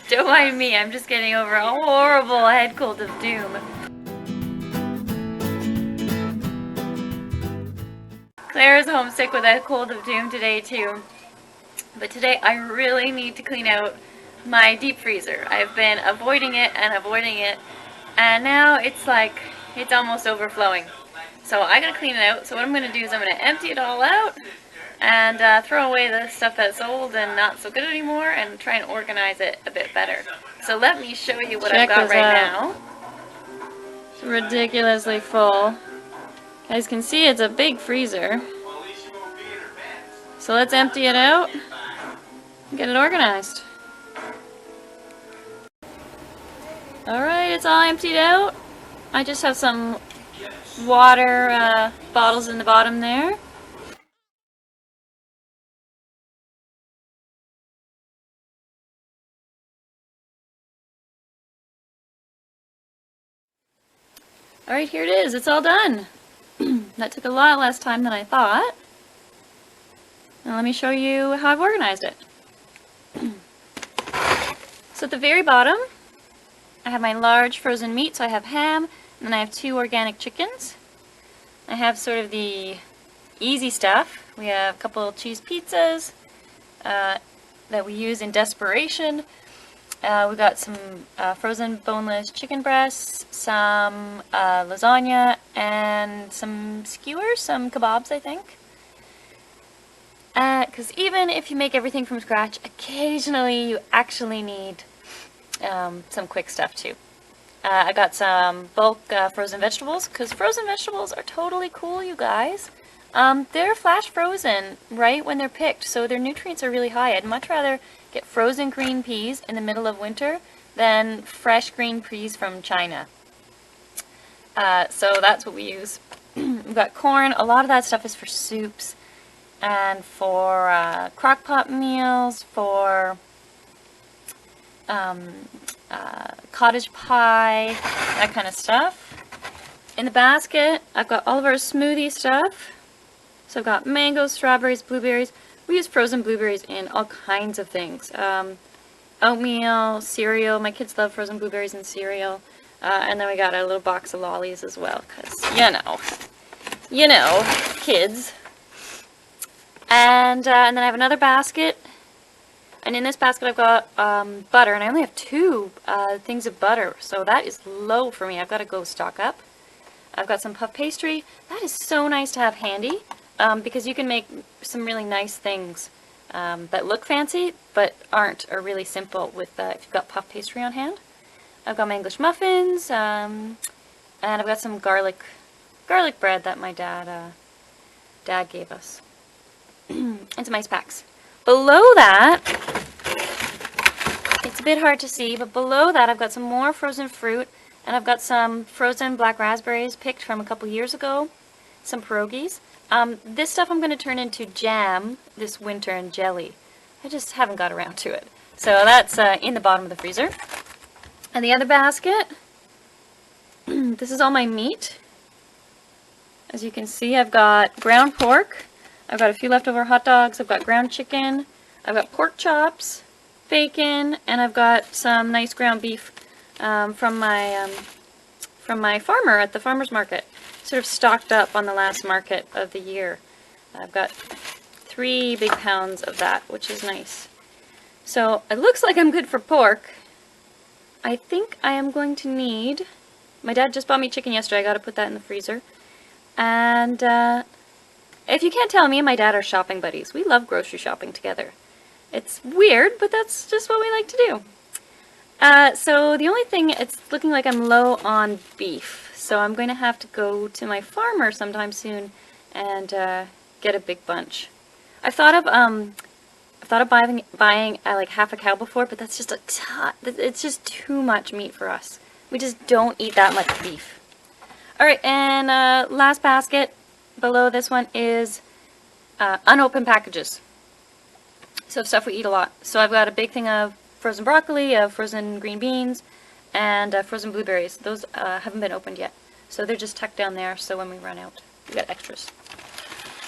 Don't mind me, I'm just getting over a horrible head cold of doom. Claire's homesick with a cold of doom today too. But today I really need to clean out my deep freezer. I've been avoiding it, and now it's like, it's almost overflowing. So I gotta clean it out. So what I'm gonna do is I'm gonna empty it all out and throw away the stuff that's old and not so good anymore and try and organize it a bit better. So let me show you what I've got right now. It's ridiculously full. As you can see, it's a big freezer. So let's empty it out and get it organized. Alright, it's all emptied out. I just have some water bottles in the bottom there. Alright, here it is. It's all done. That took a lot less time than I thought. Now let me show you how I've organized it. So at the very bottom, I have my large frozen meat. So I have ham, and then I have 2 organic chickens. I have sort of the easy stuff. We have a couple of cheese pizzas that we use in desperation. We got some frozen boneless chicken breasts, some lasagna, and some skewers, some kebabs, I think. Because even if you make everything from scratch, occasionally you actually need some quick stuff too. I got some bulk frozen vegetables, because frozen vegetables are totally cool, you guys. They're flash frozen right when they're picked, so their nutrients are really high. I'd much rather get frozen green peas in the middle of winter than fresh green peas from China. So that's what we use. We've got corn. A lot of that stuff is for soups and for crock pot meals, for cottage pie, that kind of stuff. In the basket, I've got all of our smoothie stuff. So I've got mangoes, strawberries, blueberries. We use frozen blueberries in all kinds of things. Oatmeal, cereal. My kids love frozen blueberries in cereal. And then we got a little box of lollies as well, because, you know, kids. And then I have another basket. And in this basket I've got butter, and I only have 2 things of butter, so that is low for me. I've got to go stock up. I've got some puff pastry. That is so nice to have handy, because you can make some really nice things that look fancy, but aren't, or really simple with if you've got puff pastry on hand. I've got my English muffins, and I've got some garlic bread that my dad gave us, and some ice packs. Below that, it's a bit hard to see, but below that I've got some more frozen fruit, and I've got some frozen black raspberries picked from a couple years ago, some pierogies. This stuff I'm going to turn into jam this winter and jelly. I just haven't got around to it. So that's in the bottom of the freezer. And the other basket, this is all my meat. As you can see, I've got ground pork. I've got a few leftover hot dogs, I've got ground chicken, I've got pork chops, bacon, and I've got some nice ground beef from my farmer at the farmer's market. Sort of stocked up on the last market of the year. I've got 3 big pounds of that, which is nice. So it looks like I'm good for pork. I think I am going to need, my dad just bought me chicken yesterday, I got to put that in the freezer. And if you can't tell, me and my dad are shopping buddies. We love grocery shopping together. It's weird, but that's just what we like to do. So the only thing, it's looking like I'm low on beef. So I'm going to have to go to my farmer sometime soon and get a big bunch. I've thought of buying like half a cow before, but that's just a ton. It's just too much meat for us. We just don't eat that much beef. Alright, and last basket below this one is unopened packages. So stuff we eat a lot. So I've got a big thing of frozen broccoli, frozen green beans, and frozen blueberries. Those haven't been opened yet. So they're just tucked down there, so when we run out, we got extras.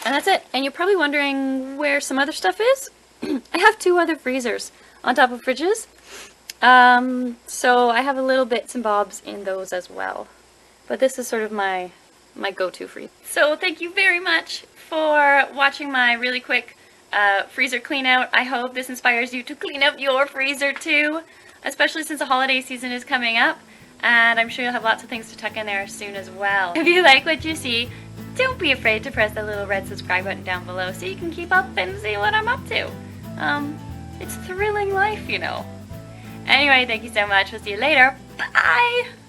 And that's it. And you're probably wondering where some other stuff is. I have 2 other freezers. on top of fridges. So I have a little bits and bobs in those as well. But this is sort of my go-to freezer. So thank you very much for watching my really quick freezer clean out. I hope this inspires you to clean up your freezer too, especially since the holiday season is coming up, and I'm sure you'll have lots of things to tuck in there soon as well. If you like what you see, don't be afraid to press the little red subscribe button down below so you can keep up and see what I'm up to. It's thrilling life, you know. Anyway, thank you so much. We'll see you later. Bye!